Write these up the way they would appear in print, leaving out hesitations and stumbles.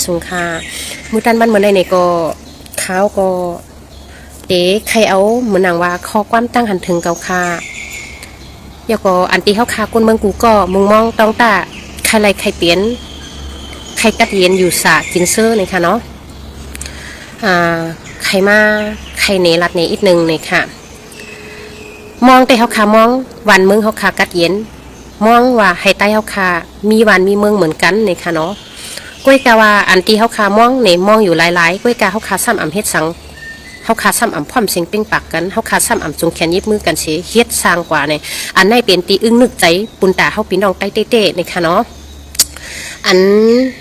สุงค่ามือตันบ้านเมืองใดเนี่ยก็ข้าวก็เด็ใครเอาเหมือนนางว่าข้อความตั้งหันถึงเกาค่ายาก็อันตีเขาคาคนเมืองกูก็มุงมองต้องตาใครไรใครเปลี่ยนใครกัดเย็นอยู่สะกินเสื้อนี่ค่ะเนาะใครมาใครเนรัดเนอีกหนึ่งนี่ค่ะมองแต่เขาคามองวันเมืองเขาคากัดเย็นมองว่าให้ใต้เขาคามีวันมีเมืองเหมือนกันนี่ค่ะเนาะก้วยกาว่าอันตีเขาคามองเนมองอยู่หลายๆก้วยกาเขาคาซ้ำอ่ำเฮ็ดสังเขาคาซ้ำอ่ำพร้อมเสียงปิ้งปากกันเขาคาซ้ำอ่ำจงแขนยิบมือกันเสียเฮ็ดสร้างกว่าเนี่ยอันไหนเป็นตีอึ้งนึกใจปุนตาเขาปีน้องใต้เต้ๆนี่ค่ะเนาะอัน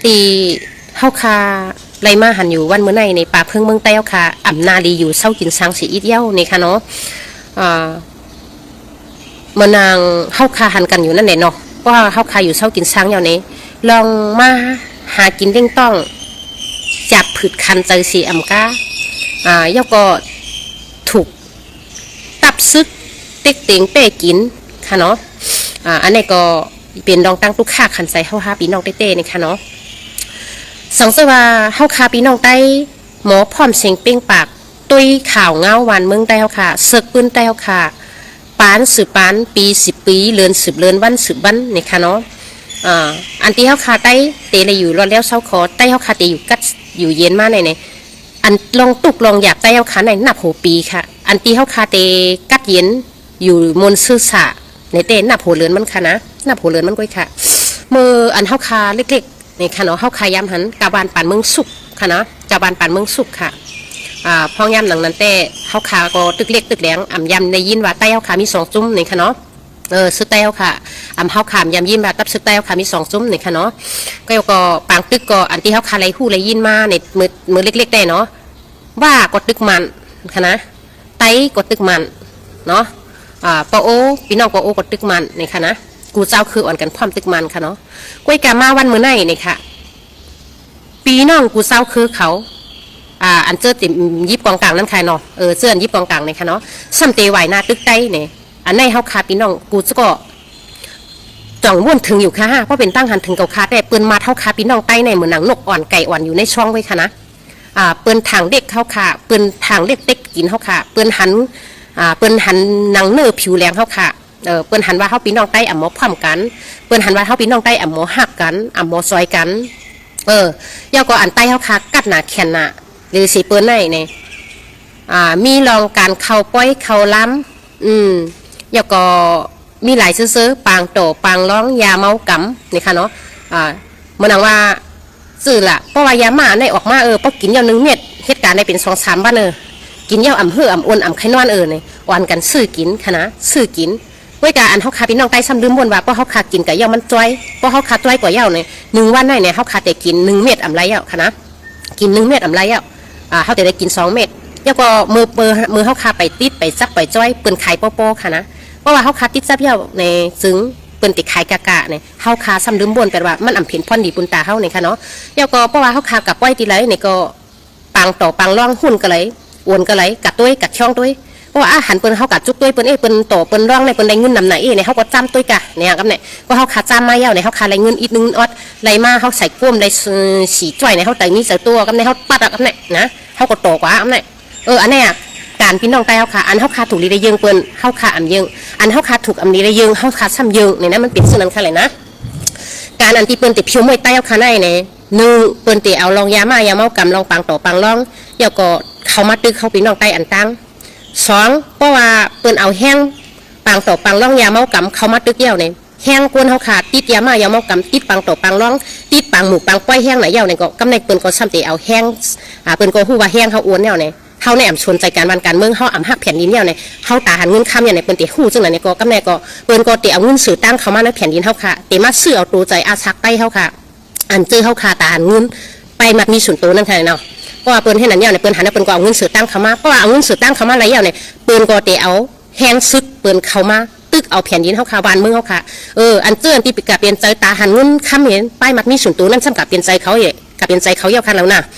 ตีเขาคาไรมาหันอยู่วันเมื่อไหร่ในป่าเพิงเมืองใต้เขาคาอ่ำนาลีอยู่เศร้ากินสังสีอีเย้านี่ค่ะเนาะเมื่อนางเข้าคาหันกันอยู่นั่นแหละเนาะว่าเข้าคาอยู่เศร้ากินช้างอย่างนี้ลองมาหากินเร่งต้องจับผืดคันใจสีอ่ำก้าย่อก็ถูกตับซึกเต็กเต็งเป้กินค่ะเนาะอันนี้ก็เป็นดองตั้งตุกค่าคันใจเข้าหาปีน้องเต้ๆนี่ค่ะเนาะสังเกตว่าเข้าคาปีน้องใต้หมอพร้อมเสียงเป้งปากตุยข่าวเงาวันเมืองใต้เข้าคาเสกปืนใต้เข้าคาปานสืบปานปี10 ปีเลือนสืบเลือนวันสืบวันนี่ค่ะเนาะอันที่เขาคาใต้เตะเลยอยู่รอดแล้วเศร้าคอใต้เขาคาเตะอยู่กัดอยู่เย็นมากเนี่ยอันลองตุกลองหยาบใต้เขาคาในนับหัวปีค่ะอันที่เขาคาเตะกัดเย็นอยู่มนซื่อสะในเตะนับหัวเลือนมันค่ะนะนับหัวเลือนมันก้อยค่ะมืออันเขาคาเล็กๆนี่ค่ะเนาะเขาคายำหันกาบานป่านเมืองสุกค่ะนะกาบานป่านเมืองสุกค่ะพองยำหนังนั้นแต่เขาขาก็ตึกเล็กตึกแหลงยำในยินว่าใต้เขาขามี2 ซุ้มนี่ค่ะเนาะซึกใต้เขาค่ะเขาขามยำยินว่าตับซึกใต้เขาขามี2 ซุ้มนี่ค่ะเนาะก็ปางตึกก็อันที่เขาขาไรหู้ไรยินมาในมือเล็กๆได้เนาะว่าก็ตึกมันค่ะนะไต้ก็ตึกมันเนาะปอโอพี่น้องปอโอก็ตึกมันนี่ค่ะนะกูเจ้าคืออ่อนกันพร้อมตึกมันค่ะเนาะก้อยกามาวันมื้อไหนนี่ค่ะปีน้องกูเจ้าคือเขาอันเจอติยิบกองกลางนั่นใครเนาะเสื้อยิบกองกลางเนี่ยค่ะเนาะซ้ำเตไหวหน้าตึกใต้เนี่ยอันในเฮาคาพี่น้องกูก็จ่องม้วนถึงอยู่ค่ะเพราะเป็นตั้งหันถึงเก่าคาแต่ปืนมาเท่าคาพี่น้องใต้ในเหมือนหนังนกอ่อนไก่อ่อนอยู่ในช่องไว้ค่ะนะปืนทางเด็กเข้าค่ะปืนทางเด็กเต็กกินเข้าค่ะปืนหันหนังเนื้อผิวแรงเข้าค่ะเปิ้นหันว่าเฮาพี่น้องใต้หมอพร้อมกันเปิ้นหันว่าเฮาพี่น้องใต้หมอหักกันหมอซอยกันย่อก็อันใต้เฮาคากัดหนาแขนหนาหรือสีเปิ้นไหนเนี่ยมีรองการเข้าป้อยเข้าล้ำย่อก็มีหลายซื้อปางโตปางร้องยาเมากำนี่ค่ะเนาะมันว่าสื่อละเพราะว่ายาหมาในออกมาเพราะกินยา1 เม็ดเหตุการณ์ในเป็น2-3 วันกินยาอ่ำเหืออ่ำอ้วนอ่ำไข่นอนเนี่ยอ่อนกันซื้อกินค่ะนะซื้อกินเว้ยกาอันเขาคาพี่น้องใต้ซ้ำลืมบนว่าเพราะเขาคากินกับยามันจ้อยเพราะเขาคาจ้อยกว่ายาเนี่ย1 วันได้เนี่ยเขาคาแต่กิน1 เม็ดอ่ำไรยาค่ะนะกิน1 เม็ดอ่ำไรยาเขาแต่ได้กิน2 เม็ดแล้วก็มือเขาคาไปติดไปจับไปจ้อยเปิ้นไข่โป๊ะค่ะนะเพราะว่าเขาคาติดจับยาในซึ้งเปิ้นติดไข่กะเนี่ยเขาคาซ้ำลืมบนแปลว่ามันอ่ำเพียนพ่อนดีปุนตาเขาเนี่ยค่ะเนาะแล้วก็เพราะว่าเขาคากับป้อยตีไรเนี่ยก็ปังต่อปังร่องหุ่นกันเลยอ้วนกันเลยกัดตัวกัดช่องตัวเพราะว่าอาหารเปิ้นเขากัดจุกตัวเปิ้นเปิ้นโตเปิ้นร่องในเปิ้นได้เงินนำไหนเนี่ยเขาก็จ้ำตัวกะเนี่ยครับเนี่ยก็เขาขาจ้ำมาเย้าเนี่ยเขาขาไรเงินอีกนึงอดไรมาเขาใส่ก้มไรสีจ้อยเนี่ยเขาแต่มีใส่ตัวกับเนี่ยเขาปัดกับเนี่ยนะเขาก็โตกว่าอันเนี่ยอันนี้การพี่น้องใต้เขาขาอันเขาขาถูกลีได้ยิงเปิ้นเขาขาอ่ำยิงอันเขาขาถูกอ่ำลีได้ยิงเขาขาซ้ำยิงเนี่ยนะมันเป็นส่วนนั้นค่ะเลยนะการอันที่เปิ้นติดผิวมวยใต้เขาขาในเนี่ย1เปิ้นติเอาลองยาเมากำลองปังโตปังร่องเย้าก็เขามาตึกเขาพี่น้องใต้อันตั้ง2เพราะว่าเปิ้นเอาแห้งปังโตปังร่องยาเมากำเขามาตึกเย้าเนี่ยแห้งกวนเขาขาดติดยาเมากำติดปังโตปังร่องติดปังหมูปังป้อยแห้งไหนเย้าเนี่ยก็กำในเปิ้นก็ซ้ำติเอาแห้งเปิ้นก็ฮู้ว่าแห้งเขาอ้วนเย้าเนี่ยเขาในชนใจการวันการเมืองเขาหักแผ่นดินเย้าเนี่ยเขาตาหันเงินคำเนี่ยเปิ้นติฮู้จังไหนเนี่ยก็กำในก็เปิ้นก็ติเอาเงินสื่อตั้งเขามาในแผ่นดินเขาค่ะติมาซื้อเอาตัวใจอาชักใต้เขาค่ะอันเจอเขาขาตาหันเงินไปมัดมีส่วนตัวนั่นค่ะเนาะเพราะว่าเปิ้นให้นั่นเย้าเนี่ยเปิ้นหันเปิ้นก็เอาเงินสื่อตั้งเขามาเพราะว่าเอาเงินสื่อตั้งเขามาไรเย้าเนี่ยเปิ้นก็ติเอาแห้งซึกเปิ้นเขามาตึกเอาแผ่นดินเขาค่ะบ้านเมืองเขาค่ะอันเจออันที่กับเปลี่ยนใจตาหันเงินคำเห็นป้ายมัดมีส่วนตัวนั่นซ้ำกับเปลี่ยนใจเขาเองก กับเป็นใจเขาเยาคันแล้วนะ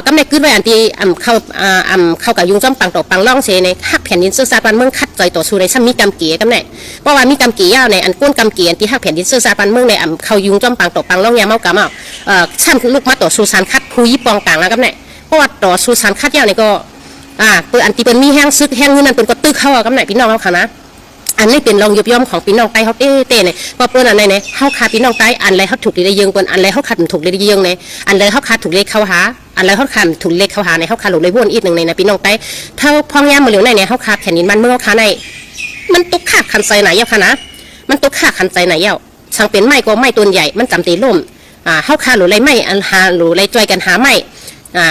กำในขึ้นไว้อันที่เข้ากับยุงจ้อมปังต่อปังล่องเสในฮักแผ่นดินซื่อซาปันเมืองคัดใจต่อสู้ในซ้ำมีกำเกียกำในเพราะว่ามีกำเกียในอันก้นกำเกียที่ฮักแผ่นดินซื่อซาปันเมืองในเข้ายุงจ้อมปังต่อปังล่องยาเมากำช่ำลูกมาต่อสู้สารคัดผู้ยิปองต่างแล้วกำในเพราะว่าต่อสู้สารคัดยาในก็เปิดอันที่เป็นมีแห้งซึกแห้งเงินนั่นเป็นก็ตึกเข้ากำในพี่น้องเขาค่ะนะอันนี้เป็นรองยุบย่อมของพี่น้องไต้เขาเต้เนี่ยพอเปิ้นอันไหนเนี่ยเขาขาพี่น้องไต้อันไรเขาถูกได้ยิงเปิ้นอันไรเขาขาดถูกได้ยิงเนี่ยอันไรเขาขาดถูกเลขเข้าหาอันไรเขาขาดถูกเลขเข้าหาในเขาขาดหลุดเลยวนอีกหนึ่งในนะพี่น้องไต้เท่าพองยามมาเหลียวในเนี่ยเขาขาดแผ่นดินมันเมื่อเขาขาในมันตุกขาดขันใจไหนเย้าค่ะนะมันตุกขาดขันใจไหนเย้าช่างเป็นไม้ก็ไม้ต้นใหญ่มันจำตีล่มเขาขาดหลุดเลยไม้อันหาหลุดเลยจอยกันหาไม้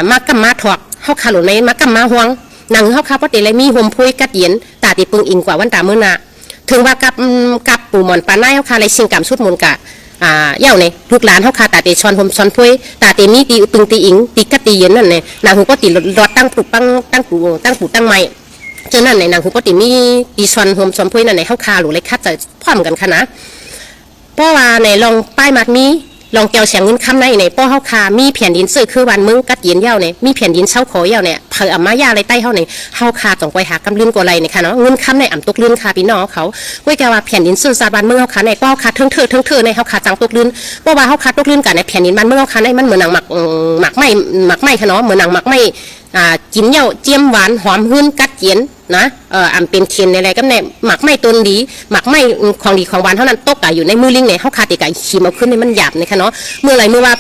มากำมาถอกเขาขาดหลุดเลยมากำมาห่วงหนังเขาขาดเพราะเตเลยมีห่มพุยกัดเย็นตาตีปึงอิงกว่าวันตาเมื่อนาถึงว่ากับปู่หมอนปาหน้าเขาคาอะไรชิงกำชุดมุนกะเย่าเนี่ยลูกหลานเขาคาตาเตชอนผมชอนพุยตาเตมีตีปึงตีอิงตีกัดตีเย็นนั่นเนี่ยนางหูก็ตีรอดตั้งปลูกตั้งปู่ตั้งไม้เจ้านั่นเนี่ยนางหูก็ตีมีตีชอนผมชอนพุยนั่นเนี่ยเขาคาหรือไรคัดจะพร้อมกันค่ะนะเพราะว่าในลองป้ายมัดมีลองแก้วเสียงเงินคำในป้อเฮาคามีแผ่นดินซื้อคือวันมึงกัดเย็นเย่าเนี่ยมีแผ่นดินเช่าขอเย่าเนี่ยเผออำมายาอะไรใต้เฮาเนี่ยเฮาคาต้องไปหากำลื่นกว่าไรเนี่ยค่ะเนาะเงินคำในอ่ำตกลื่นคาพี่น้องเขาไว้แกว่าแผ่นดินซื้อซาบ้านเมืองเฮาคาในป้อคาเทิงเธอในเฮาคาจังตกลื่นเพราะว่าเฮาคาตกลื่นกันในแผ่นดินบ้านเมืองเฮาคาในมันเหมือนหนังหมักไม่ค่ะเนาะเหมือนหนังหมักไม่กินเย่าเจียมหวานหอมหื้นกัดเย็นนะอ่ำเป็นเทียนอะไรก็เนี่ยหมักไม่ต้นดีหมักไม่ของดีของหวานเท่านั้นตกอยู่ในมือลิงเนี่ยเขาคาติกาขีมาขึ้นในมันหยาบเนี่ยค่ะเนาะเมื่อไรเมื่อว่า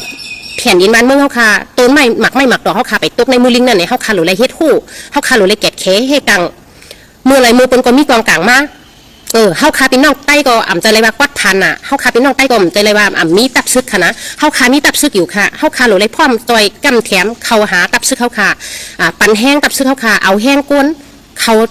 แผ่นดินบ้านเมืองเขาคาต้นไม้หมักดอกเขาคาไปตกในมือลิงนั่นเนี่ยเขาคาหรือไรเฮ็ดหู้เขาคาหรือไรแกะเคให้กังเมื่อไรมือเป็นก็มีกองกลางมาเฮาคาพี่น้องใต้ก็อ่ำใจเลยว่ากัดพันเฮาคาพี่น้องใต้ก็อ่ำใจเลยว่ามีตับซึกค่ะนะเฮาคามีตับซึกอยู่ค่ะเฮาคาหรือไรพร้อมจอยกำแถมเข้าหาตับซึกเฮาคาปันแห้งตับซึกเฮาคาเอาแห้งก้นเขา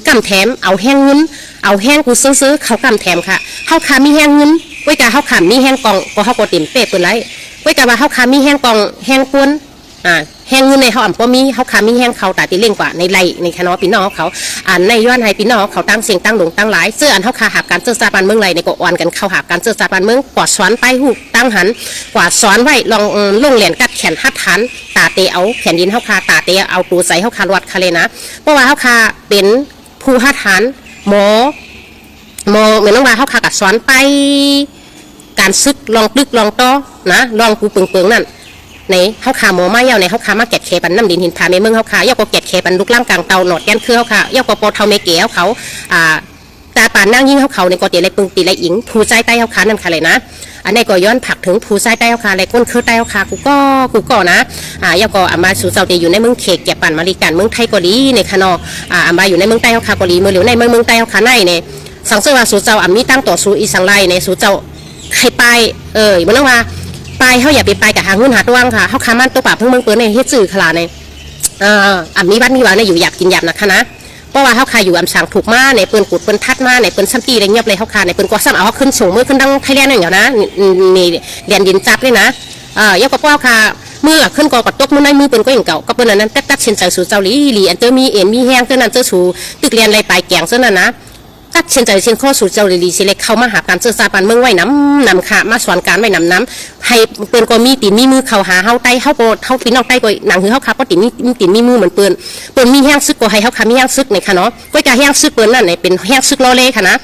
กำแถมเอาแห้งเงินเอาแห้งกูซื้อเขากำแถมค่ะเฮาคามีแห้งเงินไว้กะเฮาคามีแห้งกองก็เฮาก็เต็มเป๊ะเปิ้นไรไว้กะว่าเฮาคามีแห้งกองแห้งก้นแห้งเงินในเขาก็มีเขาขามีแห้งเขาแต่ตีเล่งกว่าในไรในคณะพี่น้องเขาในย้อนให้พี่น้องเขาตั้งเสียงตั้งหลงตั้งหลายเสื้ออันเขาขาหาการเสื้อซาบันเมืองไรในก็อ่อนกันเขาหาการเสื้อซาบันเมืองกวาดซ้อนไปหูตั้งหันกวาดซ้อนไว้ลองลงเหรียญกัดแขนหัดหันตาเตเอาแผ่นดินเขาขาตาเตเอาปูใส่เขาขาวัดคาเลยนะเพราะว่าเขาขาเป็นผู้หัดหันหมอเหมือนว่าเขาขากัดซ้อนไปการซึกลองตึกลองต้อนะลองกูเปิงนั่นในเขาขาหมอมาเย่าในเขาขามาแกะเคปันน้ำดินหินผาในเมืองเขาขาเย่าก็แกะเคปันลุกล่างกลางเตาหนอดแกนคือเขาขาเย่าก็ปอเทาเมเก๋เขาตาปานนั่งยิ่งเขาในกอเตะไรปึงตีไรอิงผู้ใจใต้เขาขานั่นค่ะเลยนะอันนี้ก็ย้อนผักถึงผู้ใจใต้เขาขาไรก้นคือใต้เขาขากูก็นะเย่าก็มาสู่เจ้าเตอยู่ในเมืองเขกแกะปั่นมาลีกันเมืองไทยก็ดีในขนอมาอยู่ในเมืองใต้เขาขาก็ดีเมื่อเหลียวในเมืองใต้เขาขาในเนี่ยสังเสริญว่าสู่เจ้ามีตั้งต่อสู่อีสังไรในสู่เจ้าใครไปเหมือนว่าไปเขาอย่าไปไปกับหางหุ้นหาตัวค่ะเขาคามันตัวป่าเพิ่งเมืองเปิดในเฮ็ดสื่อขลาในมีบ้านมีหวานในอยู่หยาบกินหยาบนะคะนะเพราะว่าเขาคาอยู่สั่งถูกมาในเปิ้นกุดเปิ้นทัดมาในเปิ้นซ้ำตีอะไรเงียบเลยเขาคาในเปิ้นกว่าซ้ำเอาขึ้นสูงมือขึ้นดังไทยแลนด์อย่างนะนี่เรียนดินจับเลยนะยกกระเป๋าค่ะมือขึ้นกอกับตกมือในมือเปิ้นก็อย่างเก่าก็เปิ้นนั้นตัดเส้นใจสู่เจ้าลีอันเจอมีมีแห้งเท่านั้นเจอสู่ตึกเรียนไรปลายแกงเท่านั้นนะตัดเช่นใจเช่นข้อสู่เจ้าลีสิเล็กเข้ามาหาการเจอซาปันเมืองไว้น้ำค่ะมาสอนการไว้น้ำให้เปิ้นก็มีตีมีมือเข้าหาเฮาใต้เฮาโปเฮาปีนอกใต้ก็หนังหือเฮาครับก็ตีมีมือเหมือนเปิ้นมีแห้งซึกก็ให้เฮาค่ะมีแห้งซึกในค่ะเนาะก็จะแห้งซึกเปิ้นนั่นเป็นแห้งซึกโลเลค่ะนะ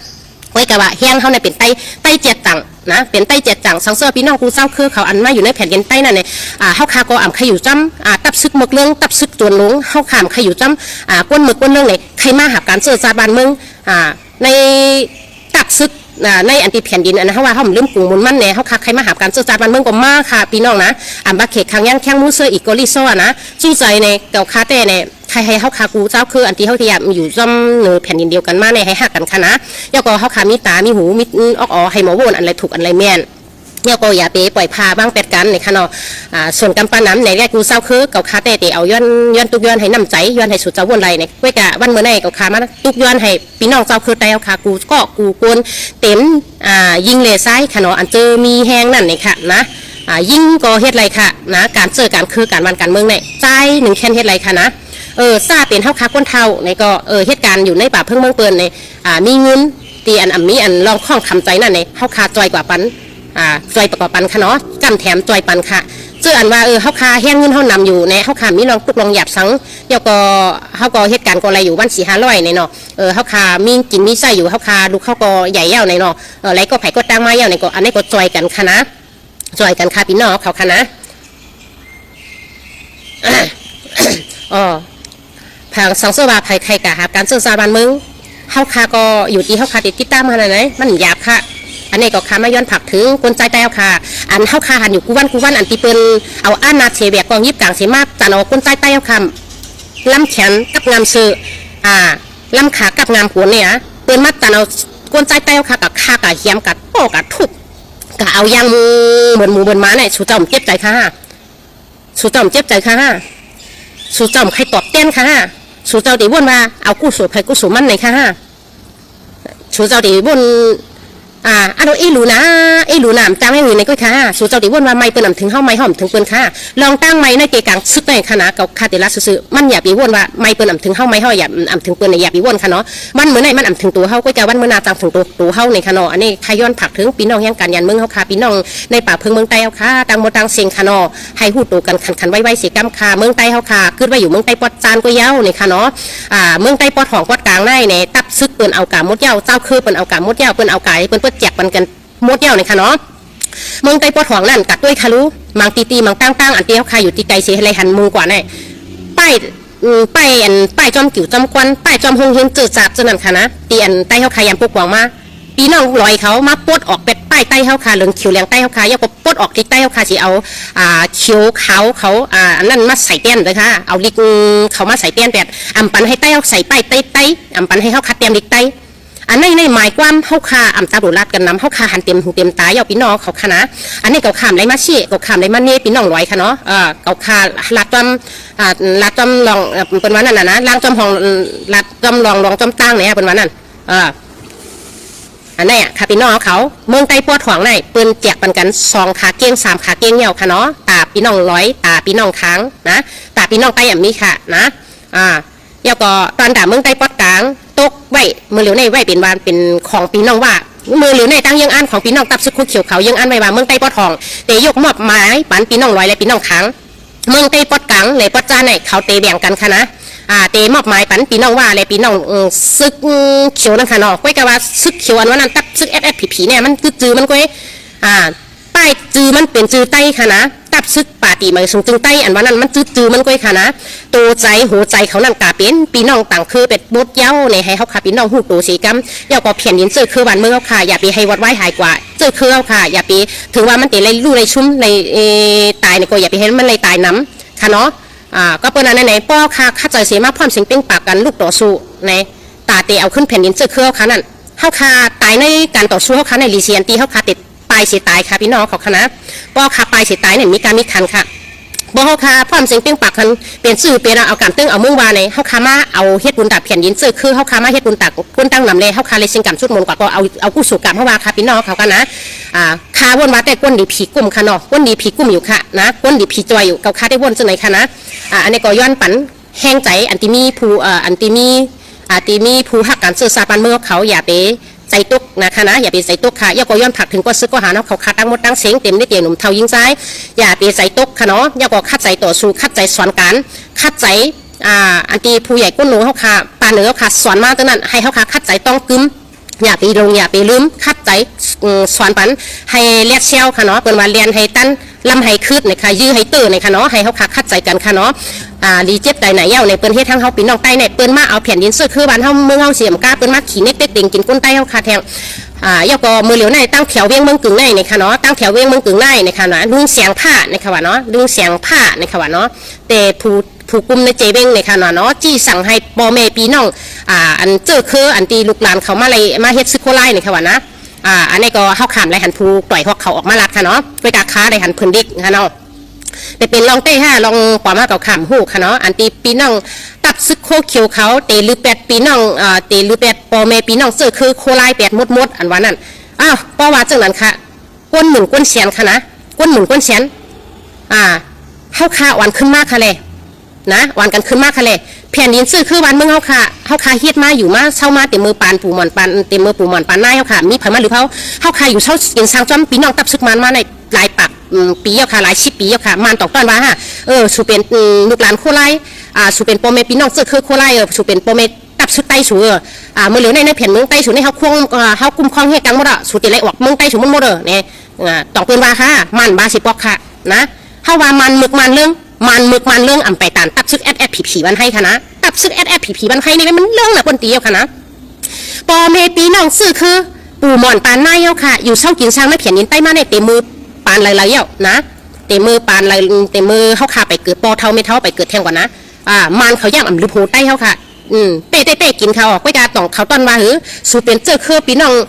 ไว้กะว่าแห้งเฮาเนี่ยเป็นไต้เจ็ดตังนะเป็นไต้เจ็ดจังสังเสริญพี่น้องกูเศร้าคือเขาอันมาอยู่ในแผ่นดินใต้นั่นเนี่ยเฮาคาก็อ่ำใครอยู่จ้ำตับซึกหมึกเรื่องตับซึกตัวลงเฮาขามใครอยู่จ้ำก้นหมึกก้นเรื่องเนี่ยใครมาหาการเจอซาบานเมืองในตักซึกในอันติแผ่นดินอันนั้นเขาว่าเขาลืมปูมุนมันเนี่ยเขาคักใครมาหาการเจอจานมันเมืองก็มากค่ะพี่น้องนะบาเขกขังย่างแข้งมูเซอร์อีกกอลิโซ่นะจู้ใจในเก่าคาเต้เนี่ยใครให้เขาคากูเจ้าคืออันที่เขาที่อยู่จอมเนื้อแผ่นดินเดียวกันมาเนี่ยให้หักกันค่ะนะย่อก็เขาคามีตามีหูมีออกให้หมอวนอะไรถูกอะไรแม่นเนี่ยก็อย่าไปปล่อยพาบ้างเป็ดกันในขณะส่วนกำปั้นน้ำในแรกกูเศร้าคือเก่าคาเต้เอาย้อนตุกย้อนให้น้ำใจย้อนให้สุดเจ้าวนไรเนี่ยเว้ยกะวันเมื่อไหร่เก่าคามาตุกย้อนให้พี่น้องเจ้าคือแต่เอาคากูก็กูกวนเต็มยิงเลซ้ายขณะอันเจอมีแห้งนั่นเนี่ยค่ะนะยิ่งก็เฮ็ดไรค่ะนะการเจอการคือการวันการเมืองเนี่ยใจหนึ่งแค่เฮ็ดไรค่ะนะซาเป็นเท่าคาก้นเท่าในก็เหตุการณ์อยู่ในป่าเพิ่งเมืองเปิลในมีเงินตีอันมีอันลองข้องคำใจนั่นเนี่ยเท่าคาจอยกว่าปันจอยประกอบปันค่ะเนาะจำแถมจอยปันค่ะ เจออันว่าเฮาคาแห้งเงินเฮานำอยู่ในเฮาคามีลองตุกลองหยับสังเดี๋ยวก็เฮาก็เหตุการณ์ก็อะไรอยู่วัน4-500ในเนาะเฮาคามีกินมีใช้อยู่เฮาคาลูกเฮาก็ใหญ่ยาวในเนาะอะไรก็ไผก็ตั้งมายาวในก็อันนี้ก็จอยกันค่ะนะจอยกันค่ะพี่น้องเขาค่ะนะผังสังเสว่าภัยใครกะหาการเสื่อสารบ้านเมืองเฮาคาก็อยู่ที่เฮาคาติดตามมาไหนมันหยาบค่ะอันนี้ก็คามาย้อนผักถึงคนใจแต่เฮาคาอันเฮาคาหันอยู่กูวันอันที่เปิ้นเอาอานาเชเบียกองยิบกลางเสมาจันเอาคนใจแต่เฮาคาลำแขนกับงามซื้อลำขากับงามหัวเนี่ยเปิ้นมาจันเอาคนใจแต่เฮาคากับคากับเฮียมกับโป้กับทุบกับเอายางเหมือนหมูเหมือนม้าเนี่ยชูจอมเจ็บใจค่ะชูจอมเจ็บใจค่ะสู้เจ้าใครตอบเต้นค่ะสู้เจ้าดีบ่นว่าเอากู้สู่ใครกู้สู่มันไหนค่ะสู้เจ้าดีบ่นอันนี้หลูนะหลูน้ำจ้างไม่มีในก็ค่ะสู้เจ้าดีบ่นว่าไม่เปิ้นนำถึงเฮาไม่หอมถึงเปิ้นค่ะลองตั้งไม่ในเกกังซึกในคณะกับคาเตลัสซื่อมันอย่าไปบ่นว่าไม่เปิ้นนำถึงเฮาไม่เฮาอย่าอำถึงเปิ้นอย่าไปบ่นค่ะเนาะมันเหมือนในมันอำถึงตัวเฮาก็จะวันเมื่อนาจังถึงตัวเฮาในค่ะเนาะอันนี้ใครย้อนผักถึงพี่น้องยังกันยันเมืองเฮาค่ะพี่น้องในป่าเพิงเมืองใต้เฮาค่ะตังโมตังเสียงค่ะเนาะให้ฮู้ตัวกันขันไว้เสียกำค่ะเมืองใต้เฮาค่ะคิดว่าอยู่เมืองใต้ปอดจานก็ยาวในค่ะเนาะเมืองใต้ปอดของปอดกลางในเนี่ยตับซึกเปิ้นเอากามดยาวเจ้าคือเปิ้นเอากามดยาวเปิ้นเอาไก่เปิ้นแจกปันกันมดเย้าในค่ะเนาะเมืองไต้ปอดหองนั่นกัดด้วยคารุมังตีมังตั้งอันเตี้ยวคาอยู่ที่ไกลเสียอะไรหันมุงกว่าแน่ป้ายจอมกิ่วจอมควันป้ายจอมหงเฮงจืดจับจนนั่นค่ะนะตีอันใต้เฮาคายามปกป้องมาปีน้องลอยเขามาปดออกเป็ดป้ายใต้เฮาคาเหลืองเขียวเหลืองใต้เฮาคายาก็ปดออกที่ใต้เฮาคาสิเอาเขียวเขาอันนั้นมาใส่เตี้ยนเลยค่ะเอาลิกเขามาใส่เตี้ยนแบบอำปันให้ใต้เฮาใส่ป้ายใต้อำปันให้เฮาคัดเตรียมลิกใต้อันในหมายความเฮาคาอำตาบุรัดกันนำเฮาคาหันเต็มตายเอาพี่น้องเขาค่ะนะอันนี้เขาขามไรมาชี้เขาขามไรมาเนี่ยพี่น้องลอยค่ะเนาะเขาคาลัดจอมลองเป็นวันนั้นนะล้างจอมห้องลัดจอมลองจอมตั้งเนี่ยเป็นวันนั้นอันนี้ค่ะพี่น้องเขาเมืองใต้ปอดหวงในปืนแจกปันกัน2ขาเก้ง3ขาเก้งเหี่ยวค่ะเนาะตาพี่น้องลอยตาพี่น้องค้างนะตาพี่น้องใต้อย่างนี้ค่ะนะแล้วก็ตอนด่าเมืองใต้ปอดกลางตกไว้มือเหลียวในไว้เป็นวานเป็นของพี่น้องว่ามือเหลียวในตั้งยังอันของพี่น้องตับซึกคุกเขียวเขายังอันไว้ว่าเมืองใต้ปอดทองเตยกมอบไม้ปันพี่น้องลอยและพี่น้องค้างเมืองใต้ปอดกลางและปอดจ้าในเขาเตแบ่งกันค่ะนะเตมอบไม้ปันพี่น้องว่าและพี่น้องซึกเขียวนั่นค่ะเนาะก้อยกะว่าซึกเขียวอันว่านั้นตับซึกผีเนี่ยมันจือมันก้อยป้ายจือมันเป็นจือใต้ค่ะนะตับซึกป่าตีมาสูงจึงใต้อันว่านั้นมันจือมันก้อยค่ะนะตัวใจหัวใจเขานั่นกาเป็นพี่น้องต่างคือเป็ดบดเย้าในให้เขาค่ะพี่น้องหูตัวสีกำเย้าก็เพียนยินเจอคือวันเมื่อเขาค่ะอย่าไปให้วัดไว้หายกว่าเจอคือเขาค่ะอย่าไปถึงว่ามันเตะเลยลู่เลยชุ่มเลยตายในก็อย่าไปให้มันเลยตายน้ำค่ะเนาะก็เป็นอันไหนป้อค่ะข้าใจเสียมาพร้อมเสียงเป้งปากกันลูกต่อสู้ในตาเตะเอาขึ้นแผ่นดินเจอคือเขาค่ะนั่นเขาค่ะตายในการต่อสู้เขาค่ะในลีเซียนตีเขาค่ะติดปลายเสียตายค่ะพี่น้องเขาคณะป้อค่ะปลายเสียตายเนี่ยมีการมีคันค่ะบ่เขาค่ะพร้อมเสียงเป้งปากคันเป็นสื่อเป็นเอาการตึ้งเอามุ่งวาในเขาค่ะมาเอาเฮ็ดบุญตักแผ่นดินเจอคือเขาค่ะมาเฮ็ดบุญตักคนตั้งนำเลยเขาค่ะเลยเสียงกรรมชุดมนต์กว่าก็เอากู้สู่กรรมเขาว่าค่ะพี่น้องเขากันนะคาวนว่าแต่ก้นดีผีกุ้มค่ะเนาะก้นดีผีกุ้มอยู่ค่ะนะก้นดีผีจอยอยู่เขาค่ะได้วนจังไหนค่ะนะอันนี้ก็ย้อนปันแห้งใจอันที่มีผู้ฮักการสื่อสารปันเมื่อเขาอย่าไปใจตุกนะคะนะอย่าไปใจตุกค่ะย่าก็ย้อนผักถึงก็ซึกก็หาเนาะเขาคัดตั้งหมดตั้งเสียงเต็มได้เตียหนุ่มเท่ายิงซ้ายอย่าไปใจตุกค่ะเนาะย่าก็คัดใจต่อสู้คัดใจสอนการคัดใจอันที่ผู้ใหญ่ก้นหนูเขาค่ะปาเหนือเขาค่ะสอนมาตั้งนั้นให้เขาค่ะคัดใจต้องกึมอย่าไปลงอย่าไปลืมคัดใจสอนปันให้เลียดเชี่ยวค่ะเนาะเป็นวันเรียนให้ตั้นลำให้คืดในค่ะยื้อให้ตื้อในค่ะเนาะให้เขาค่ะคัดใจกันค่ะเนาะรีเจ็บใดไหนเย้าในเปิ้นเฮ็ดทั้งเฮาปีน้องใต้ในเปิ้นมาเอาแผ่นดินซื้อคือบ้านเฮาเมืองเฮาเสียมกาเปิ้นมาขี่เน็กเต็กเด้งกินก้นใต้เฮาค่ะแทงย่าก็มือเหลียวในตั้งแถวเวียงเมืองกึ่งในในค่ะเนาะตั้งแถวเวียงเมืองกึ่งในในค่ะเนาะดึงเสียงผ้าในค่ะว่าเนาะดึงเสียงผ้าในค่ะว่าเนาะแต่ผู้กุมในเจเวงในค่ะเนาะจี้สั่งให้พ่อแม่พี่น้องอันเจอคืออันตีลูกหลานเขามาเลยมาเฮ็ดซึกโคไลในค่ะว่านะอันนี้ก็เฮาขามไรหันผู้ปล่อยฮอกเขาออกมาลัดค่ะเนาะไปกาค้าไรหันพื้นดิกค่ะเนาะไปเป็นลองเต้5ลองปอมาเก่าขามหูค่ะเนาะอันตีปีน้องตับซึกโคเขียวเขาเตลือ8ปีน้องเตลือ8พ่อแม่ปีน้องเจอคือโคไล8มดอันว่านั่นป้อว่าจังนั้นค่ะก้นหมุนก้นเสียนค่ะนะก้นหมุนก้นเสียนเฮาคาอ่อนขึ้นมากค่ะเลยนะวันกันขึ้นมากค่ะเลยแผ่นดินซื้อคือวันเมืองเฮาค่ะเฮ็ดมาอยู่มาเช่ามาเต็มมือปานปู่หมอนปานเต็มมือปู่หมอนปานนายเฮาค่ะมีไผมาหรือเฮาค่ะอยู่เช่ากินสร้างจอมพี่น้องตับซึกมันมาในหลายปาก ปีแล้วค่ะหลาย10 ปีแล้วค่ะมันตอกต้อนว่าฮะสูเป็นลูกหลานโคไลสูเป็นพ่อแม่พี่น้องเจอคือโคไลสูเป็นพ่อแม่ตับสุดไต้สูเมื่อเหลือในแผ่นเมืองไต้สูในเฮาควงเฮากุมครองเฮ็ดกันหมดอ่ะสูติไหลออกเมืองไต้สูมันหมดเนี่ยตอกเปิ้นว่าค่ะมันบาสิปอกค่ะนะเฮาว่ามันมึกมันเรื่องอ่ำไปตานตับซึกแอดผีวันให้ค่ะนะตับซึกแอดผีวันให้นี่มันเรื่องน่ะคนเดียวค่ะนะพ่อแม่พี่น้องซื่อคือปู่หมอนปานนายเฮาค่ะอยู่เช้ากินช้างในแผ่นดินใต้มาในเต็มมือปานหลายๆเฮานะเต็มมือปานหลายเต็มมือเฮาค่ะไปเกิดปอเท่าไม่เท่าไปเกิดแทงกว่านะมันเขาย่างอ่ำลือโหใต้เฮาค่ะเต้กินเขาออกก็จะต้องเขาต้นว่าหือสู่เป็นเจ้าคือพี่น้อง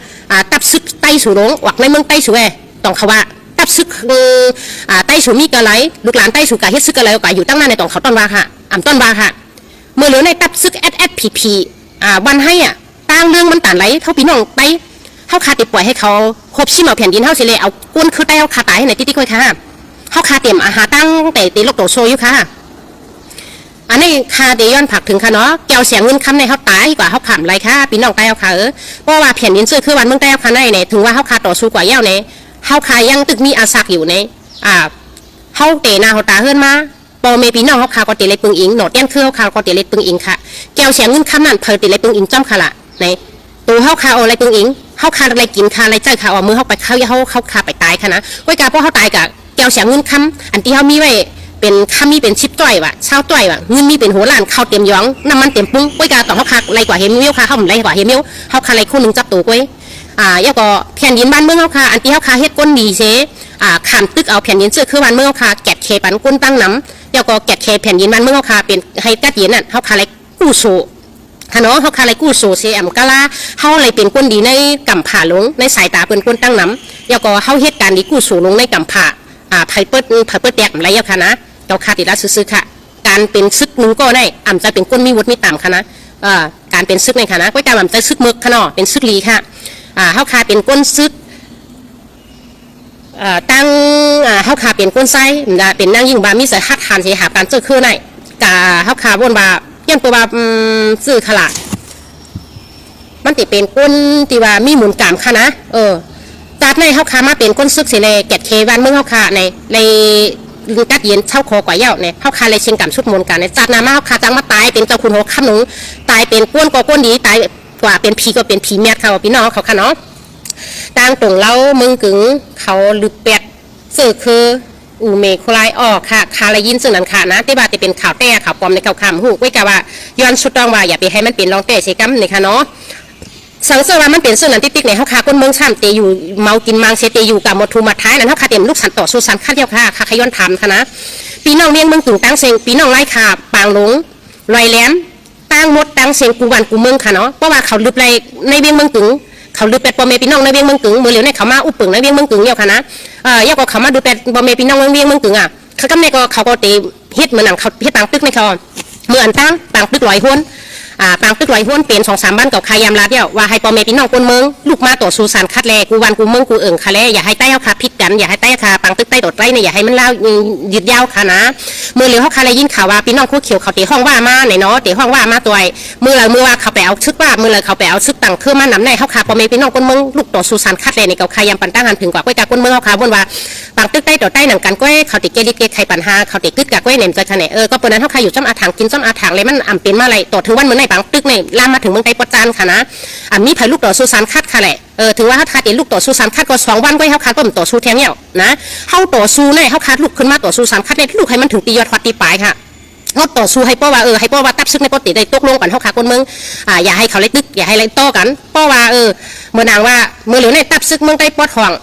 ตับซึกไต้สู่ลงออกในเมืองไต้สู่ต้องเขาว่าตับซึกไต้สู่มีกะไรลูกหลานไต้สู่กะเฮ็ดซึกกะไรก็อยู่ตั้งนานในต้องเขาต้นว่าค่ะต้นว่าค่ะเมื่อเหลือในตับซึกแอดผีวันให้ตั้งเรื่องมันต่างไรเท่าพี่น้องไต้เฮาคาติปล่อยให้เขาครบชิมเอาแผ่นดินเฮาสิเลยเอาก้นคือไต้เฮาคาตายให้ไหนติ๊กๆค่อยค่ะเฮาคาเตรียมอาหารตั้งแต่ตีโลกโตโซอยู่ค่ะอันนี้คาเดย้อนผักถึงค่ะเนาะแก้วเสียงเงินคำในเขาตายกว่าเขาขำไรค่ะพี่น้องใต้เขาค่ะเพราะว่าแผ่นดินซื่อคือวันเมืองใต้เขาค่ะในเนี่ยถึงว่าเขาคาต่อสู้กว่าเย้าเนี่ยเขาคายังตึกมีอาศักอยู่เนี่ยเขาเตะนาเขาตาเฮือนมาปอเมพี่น้องเขาคาก็เตะเล็กปึงอิงหนอดเตี้ยนคือเขาคาก็เตะเล็กปึงอิงค่ะแก้วเสียงเงินคำนั่นเพอเตะเล็กปึงอิงจ้ำค่ะละในตัวเขาคาอะไรปึงอิงเขาคาอะไรกินคาอะไรเจ้าคาเอามือเขาไปเขาคาไปตายค่ะนะก้อยกาเพราะเขาตายกับแก้วเสียงเงินคำอันที่เขามีไว้เป็นข้ามีเป็นชิปจ้อยว่ะเช่าจ้อยว่ะเงินมีเป็นหัวล้านข้าวเต็มย้องน้ำมันเต็มปุ้งก้อยกาต่อเขาคาไรกว่าเฮมิวค่ะเขาไรกว่าเฮมิวเขาคาไรคู่หนึ่งจับตัวก้อยแล้วก็แผ่นดินบ้านเมืองเขาคาอันที่เขาคาเฮ็ดก้นดีเสขามตึกเอาแผ่นดินเสื้อคือบ้านเมืองเขาคาแกะเคปันก้นตั้งน้ำแล้วก็แกะเคแผ่นดินบ้านเมืองเขาคาเป็นให้กัดเย็นน่ะเขาคาไรกู้โซฮะเนาะเขาคาไรกู้โซเซมกะลาเขาอะไรเป็นก้นดีในกำผ่าลงในสายตาเป็นก้นตั้งน้ำแล้วก็เขาเฮ็ดการดีกู้โซลงในกำผ่าไผ่เปิดแตกอะไรอย่างค่ะนะเราคาติดละซื้อค่ะการเป็นซึกนึงก็ได้จะเป็นก้นมีวุฒิมีต่ำค่ะนะการเป็นซึกในค่ะนะก็จะจะซึกมึกค่ะเนาะเป็นซึกลีค่ะเขาคาเป็นก้นซึกตั้งเขาคาเป็นก้นไส้เป็นนั่งยิ่งบามีสายฮัดหันเสียหาการเจอคือไหนกาเขาคาบนบายันตัวบาซื้อขลาดมันติเป็นก้นที่ว่ามีหมุนกามค่ะนะจากในเขาคามาเป็นก้นซึกเสียเลยแกะเควันเมื่อเขาคาในกัดเย็นเช่าคอกว่าเย้าเนี่ยเขาคาเลยเชียงกำชุดมนกันเนี่ยจัดนามาเขาคาจังมาตายเป็นเจ้าคุณหัวข้ามหนุ่งตายเป็นก้นก็ก้นดีตายกว่าเป็นผีก็เป็นผีเมียเขาพี่น้องเขาค่ะเนาะต่างตรงเล้ามึงกึ๋งเขาลึกเป็ดสื่อคืออูเมฆลายออกค่ะคาลายินซึ่งนั้นค่ะนะที่บาจะเป็นข่าวแต่ข่าวปลอมในข่าวคำหูไว้กับว่าย้อนชุดต้องว่าอย่าไปให้มันเป็นรองแต่เสกัมในค่ะเนาะสังเสริญว่ามันเป็นส่วนนั้นติ๊กๆในเขาคาก้นเมืองช่ำเตอยู่เมากินมังเสเตอยู่กับมทูมาท้ายนั้นเขาคาเต็มลูกสันต่อสู้สันขั้นเดียวค่ะคาขย้อนทำค่ะนะปีน้องเลี้ยงเมืองตึงตั้งเซงปีน้องไล่ขาปางหลงลอยแหลมตั้งมดตั้งเซงกูวันกูเมืองค่ะเนาะเพราะว่าเขาลึกไรในเวียงเมืองตึงเขาลึกเป็ดปอเมปีน้องในเวียงเมืองตึงเมื่อเหลียวในเขามาอุปปึงในเวียงเมืองตึงเดียวค่ะนะย่าก็เขามาดูเป็ดปอเมปีน้องในเวียงเมืองตึงเขาก็แม่ก็เขาก็เตะเฮ็ดเหมือนหนังเขาเฮ็ดต่างตึกในเขาเมื่ออันตั้งต่างตึกลอยห้วนปางตึกลอยห้วนเป็น2-3บ้านกับใครยามลาเดียวว่าให้ปอเมพี่น้องคนเมืองลูกมาต่อสู้สารคัดแลกูวันกูเมืองกูเอิงคาแลอย่าให้ใต้เขาคาพิษกันอย่าให้ใต้คาปางตึกใต้ตดไรเนี่ยอย่าให้มันเล่ายืดยาวค่ะนะเมื่อเหลียวเขาคาเลยยินข่าวว่าพี่น้องคู่เขียวเขาเตะห้องว่ามาไหนเนาะเตะห้องว่ามาตัวเมื่อว่าเขาไปเอาชึกว่าเมื่อเขาไปเอาชึกต่างเครื่องมานำในเขาคาปอเมพี่น้องคนเมืองลูกต่อสู้สารคัดแลในเก่าใครยามปันตั้งหันถึงกว่าก้อยกาคนเมืองเขาคาบนว่าปางตึกใต้ตดใต้หนังกันก้อยเขาเตะเกลิเกใครปัญหาเขาเตะกึดกับก้อยเนมใจคะแนนก็ปนนั้นเขาคาอยู่จ้ำอาถางกินจ้ำอาถางเลยมันอ่ำเป็นมาอะไรต่อถึงวันเมื่อในปางตึกในลามมาถึงเมืองไต้ปจานค่ะนะมีไผ่ลูกต่อสู้สารคัดค่ะแหละถือว่าเขาคาดเห็นลูกต่อสู้สารคัดก็2 วันก็เขาคาดต้มต่อสู้แทงเนี่ยนะเขาต่อสู้เนี่ยเขาคาดลูกขึ้นมาต่อสู้สารคัดเนี่ยลูกให้มันถึงตียอดควัดตีปลายค่ะเขาต่อสู้ให้ป้อว่าให้ป้อว่าตับซึกในป้อติดได้ตกลงกันเขาขาคนเมืองอย่าให้เขาเล็กตึกอย่าให้เล็กโตกันป้อว่าเมื่อนางว่าเมื่อเหลือในตับซึกเมืองไต้ปอดห่อง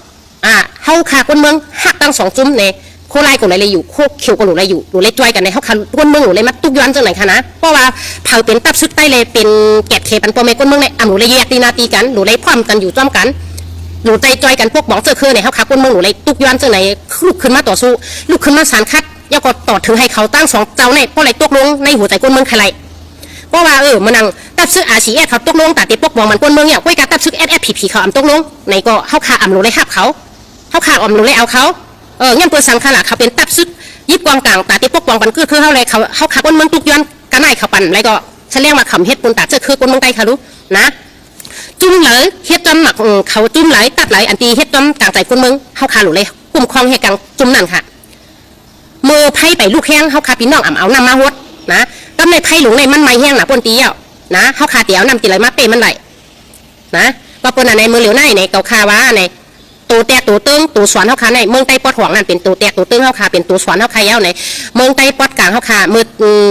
เขาขาคนเมืองหักตั้ง2 จุ้มเนี่ยโคไลกับอะไรอยู่โคเขียวกับหนูอะไรอยู่หนูเลยจอยกันในเขาคันก้นเมืองหนูเลยมาตุกย้อนจังไหนคะนะเพราะว่าเผาเป็นตับซึกใต้เลยเป็นแกะเคปันปอเมก้นเมืองเนี่ยหนูเลยแยกตีนาตีกันหนูเลยพร้อมกันอยู่จ้อมกันหนูใจจอยกันพวกบอกเจอคือเนี่ยเขาขาก้นเมืองหนูเลยตุกย้อนจังไหนลุกขึ้นมาต่อสู้ลุกขึ้นมาสารคัดแล้วก็ต่อถึงให้เขาตั้ง2 เจ้าเนี่ยเพราะอะไรตกลงในหัวใจก้นเมืองใครเพราะว่ามันนั่งตับซึกRCSเขาตกลงแต่ตีพวกบอกมันก้นเมืองเนี่ยก้อยการตับซึกSSPPเขาตกลงในก็เขาขาหนูเลยหับเขาขาหนูเลยเอาเขาเงี้ยเปิดสังขารเขาเป็นตับซึกยิบกองกลางตาที่ปกป้องกันคือเขาเลยเขาขับคนเมืองตุกย้อนกันไหนเขาปั่นอะไรก็แสดงว่าขำเฮ็ดปนตาเจอคือคนเมืองไต้เขารู้นะจุ่มเลยเฮ็ดจำหมักเขาจุ่มไหลตัดไหลอันตีเฮ็ดจำกลางใจคนเมืองเขาขาหลุเลย คุ้มครองเหตุการณ์จุ่มนั่นค่ะมือไพ่ไปลูกแห้งเขาคาพี่น้องเอานำมาฮดนะก็ในไพ่หลงในมันไม่แห้งนะปนตีอ่ะนะเขาคาเตี๋ยวนำกินอะไรมาเปมันไหลนะก็ปนในมือเหลียวในเกาคาว่าในตัวแตกตัวตึงตัวสวนเขาคาในเมืองใต้ปอดห่วงนั่นเป็นตัวแตกตัวตึงเขาคาเป็นตัวสวนเขาคาเย้าในเมืองใต้ปอดกลางเขาคา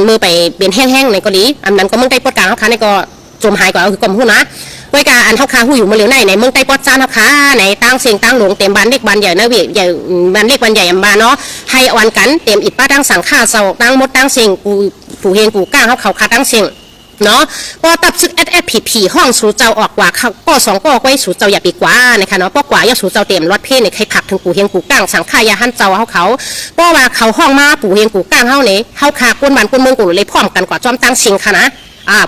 มือไปเป็นแห้งๆในเกาหลีอันนั้นก็เมืองใต้ปอดกลางเขาคาในก็จมหายก่อนคือกลมหูนะไว้การอันเขาคาหูอยู่มือเหลียวในเมืองใต้ปอดจานเขาคาในตั้งเสียงตั้งหลงเต็มบ้านเล็กบ้านใหญ่นะเวียใหญ่บ้านเล็กบ้านใหญ่บ้านเนาะให้อวันกันเต็มอิดป้าตั้งสังฆาเสาตั้งมดตั้งเสียงผู้เฮงผู้ก้างเขาคาตั้งเสียงเนาะก็ตับซึกผีห้องสู่เจ้าออกกว่าก็สองก็ไว้สู่เจ้าอย่าปีกว่านะคะเนาะป้อกว่าอย่าสู่เจ้าเต็มรถเพ่เนี่ยใครผักถึงปู่เฮงปู่ก้างสังขายาหันเจ้าเขาป้อว่าเขาห้องมาปู่เฮงปู่ก้างเขาเนี่ยเขาขาก้นบ้านก้นเมืองกูเลยพร้อมกันกว่าจอมตั้งเชียงค่ะนะ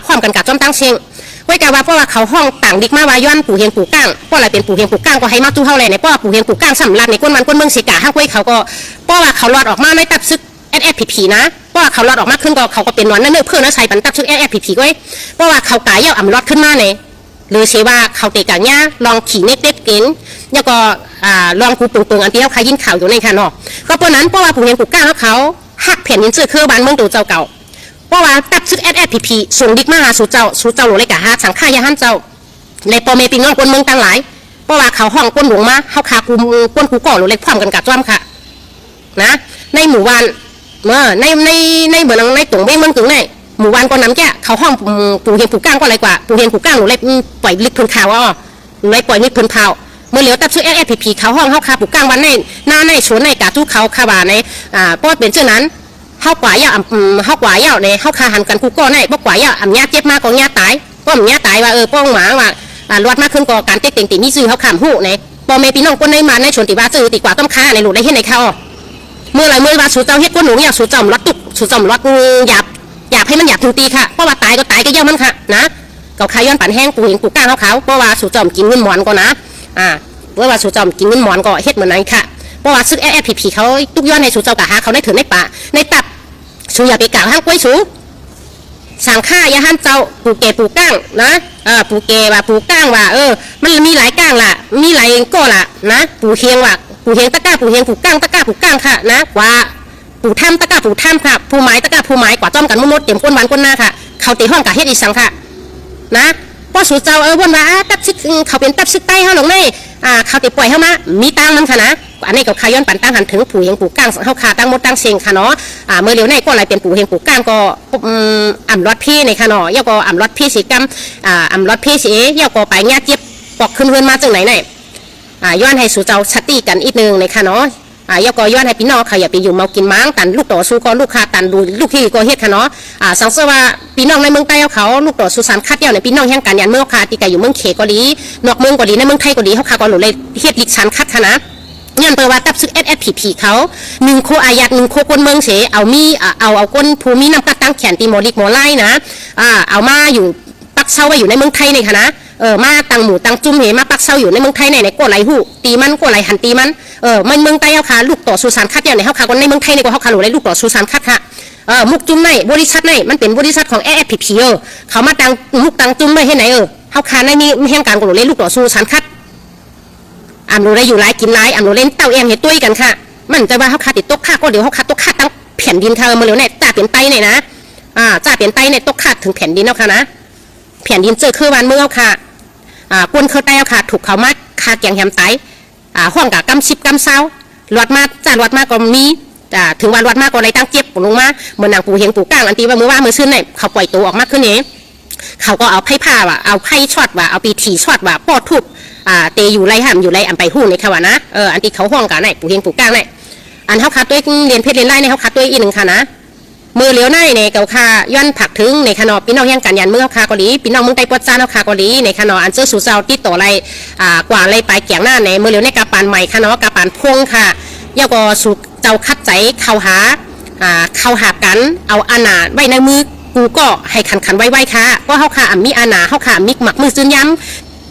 พร้อมกันกับจอมตั้งเชียงไว้กันว่าเพราะว่าเขาห้องต่างดิกมาว่าย้อนปู่เฮงปู่ก้างเพราะอะไรเป็นปู่เฮงปู่ก้างก็ให้มาตู้เท่าไรเนี่ยเพราะว่าปู่เฮงปู่ก้างสำลักในก้นบ้านก้นเมืองสิกาห้างไว้เขาก็เพราะว่าเขารอดออกมาในตับซึกผีนะเพราะว่าเขารอดออกมาขึ้นก็เขาก็เป็นวันนั่นเนื้อเพื่อนนะใส่ปันตับซึกผีไว้เพราะว่าเขากายเอารอดขึ้นมาเนี่ยหรือเชื่อว่าเขาเตะกันเนี่ยลองขี่เน็ตเกินแล้วก็ลองกูปึงอันที่เขาขยินข่าวอยู่ในค่ะเนาะก็เพราะนั้นเพราะว่าผู้เห็นผู้กล้าเขาหักแผ่นยินเสื้อเครือบ้านเมืองตัวเจ้าเก่าเพราะว่าตับซึกผีส่งดิกมาหาสู่เจ้าหลวงเลยกะฮะสังขายาหันเจ้าในปอเมปิงน้องคนเมืองต่างหลายเพราะว่าเขาห้องก้นหลวงมาเขาขากูก้นกูก่อหลวงเล็กพร้อมกันกับจ้อมค่ะนะในหมู่บ้านในเหมือนในตุ่งเบ้งมันถึงในหมู่บ้านก็น้ำแก่เขาห้องปู่เฮงปู่ก้างก็อะไรกว่าปู่เฮงปู่ก้างหนูเลยปล่อยลึกพื้นข่าวเลยปล่อยลึกพื้นข่าวเมื่อเหลียวตับซื้อผีเขาห้องเขาคาปู่ก้างวันในหน้าในสวนในกาทุกเขาคาบาในป้อเป็นเช่นนั้นเขากว่าเยาเขากว่าเยาในเขาคาหันกันกูก็ในป้อกว่าเยาอ่ำยาเจ็บมากก็ยาตายป้อมยาตายว่าป้องหมาว่าลวดมากขึ้นก็การเต็กเต็งตีนี่ซื้อเขาขามหูในป้อเมปีน้องคนในมาในชนติว่าซื้อตีกว่าต้มค้าในหลุดได้เห็นในเขาเมื่อไรเมื่อว่าสู่เจ้าเฮ็ดก้นหนูเนี่ยสู่เจ้ารัดตุกสู่เจ้ารัดหยาบให้มันหยาบถึงตีค่ะเพราะว่าตายก็เย่ามันค่ะนะเกาขายย้อนปั่นแห้งกูเห็นกูก้างเขาเพราะว่าสู่เจ้ากินเงินหมอนก็นะเพราะว่าสู่เจ้ากินเงินหมอนก็เฮ็ดเหมือนนั้นค่ะเพราะว่าซึกผีเขาตุกย้อนในสู่เจ้ากะหาเขาได้ถึงในป่าในตับสู่อย่าไปกล่าวห้างกล้วยสู่สั่งฆ่าอย่าหันเจ้าปูเกปูก้างนะปูเกว่าปูก้างว่ามันมีหลายก้างล่ะมีหลายก็ล่ะนะปูเฮียงว่าปูเฮียงตะก้าปูเฮียงปูก้างตะก้าปูก้างค่ะนะกว่าปูถ้ำตะก้าปูถ้ำค่ะปูไม้ตะก้าปูไม้กว่าจ้อมกันมุดเต็มก้นวันก้นหน้าค่ะเขาตีห้องกับเฮ็ดอีสังค่ะนะป้อสู่เจ้าวันว่าตับซึกเขาเป็นตับซึกใต้เขาหลงในเขาตีปล่อยเขามามีตังมันค่ะนะอันนี้กับขย้อนปั่นตั้งหันถึงปู่เฮงปู่ก้างเขาขาตั้งมดตั้งเสียงค่ะเนาะเมื่อเร็วในก็อะไรเป็นปู่เฮงปู่ก้างก็อ่ำรอดพี่ในค่ะเนาะย่อก็อ่ำรอดพี่สีกำอ่ำรอดพี่สีย่อก็ไปเงี้ยเจี๊ยบปอกขึ้นเฮือนมาจังไหนเนี่ยย้อนให้สู่เจ้าชัดตีกันอีกนึงในค่ะเนาะย่อก็ย้อนให้พี่น้องเขาอย่าไปอยู่เมากินม้างตันลูกต่อสู้ก็ลูกคาตันดูลูกที่ก็เฮ็ดค่ะเนาะสังเสว่าพี่น้องในเมืองใต้เขาลูกต่อสู้สารคัดเดียวในพี่น้องแห่งการยันเมืองคาตีไก่อยู่เมืองเขก็ดีนอกเมืองก็ดีในเมืองไทยก็ดีเขาคาก็หลุดเลยเฮ็ดลิกสารคัดค่ะนะยันเปิดว่าตับซึกผีเขา1โคอายัด1โคก้นเมืองเสเอามีเอาก้นภูมิน้ำกัดตั้งแขนตีหมอลิกหมอไล่นะเอามาอยู่ปักเซาไว้อยู่ในเมืองไทยนี่ค่ะนะมาตังหมูตังจุ่มเหมาปักเซาอยู่ในเมืองไทยในก็ไหลหูตีมันก็ไหลหันตีมันมันเมืองใต้เขาค่ะลูกต่อสุสานคัดอย่างในเขาค่ะคนในเมืองไทยในก็เขาค่ะหลุดเลยลูกต่อสุสานคัดค่ะมุกจุ่มในบริษัทในมันเป็นบริษัทของผีเขามาตังมุกตังจุ่มไม่ให้ไหนเขาค่ะในมีแห่งการก็หลุดเลยลูกต่อสุสานคัดโรได้อยู่ไล่กินไล่โรเล่นเต้าเอ็มเห็ดตุ้ยกันค่ะมันจะว่าเขาขาดติดตกขาก็เดี๋ยวเขาขาดตกขาตั้งแผ่นดินเธอมาเหลียวเนี่ยจ่าเปลี่ยนไตเนี่ยนะจ่าเปลี่ยนไตเนี่ยตกขาดถึงแผ่นดินเอาค่ะนะแผ่นดินเจอคือวันเมื่อเอาค่ะกวนเขาไตเอาค่ะถูกเขามาคาแกงแฮมไตห้องกับกำชิบกำเซาหลอดมาจ่าหลอดมาก็มีถึงวันหลอดมาก็เลยตั้งเจ็บลงมาเหมือนนางปูเฮงปูก้างอันตีว่ามือซื้อเนี่ยเขาปล่อยตัวออกมาขึ้นนี้เขาก็เอาไพ่ผ้าว่ะเอาไพ่ช็อตว่ะเอาปีถีช็อตว่ะปอดทุบเตอยู่ไรห่ำอยู่ไรไปหู้ในค่ะวะนะอันที่เขาห้องกันไหนปู่เฮงปู่ก้างไหนอันเขาคัดด้วยเรียนเพชรเรียนไล่ในเขาคัดด้วยอีกหนึ่งค่ะนะมือเลี้ยวในในเกาคาย้อนผักถึงในขนอพี่น้องแห่งกันยันเมืองเขาคาเกาหลีพี่น้องเมืองไต้ปวดจ้าเขาคาเกาหลีในขนออันเจอสู่เจ้าที่ต่อไรกว่าไรไปแกงหน้าในมือเลี้ยวในกาปานใหม่ขนอกาปานพงค่ะย่อก็สู่เจ้าคัดใจเข้าหากันเอาอาณาไว้ในมือกูก็ให้ขันไว้ค่ะเพราะเขาคามีอาณาเขาคามิกหมักมือซื้อย้ำ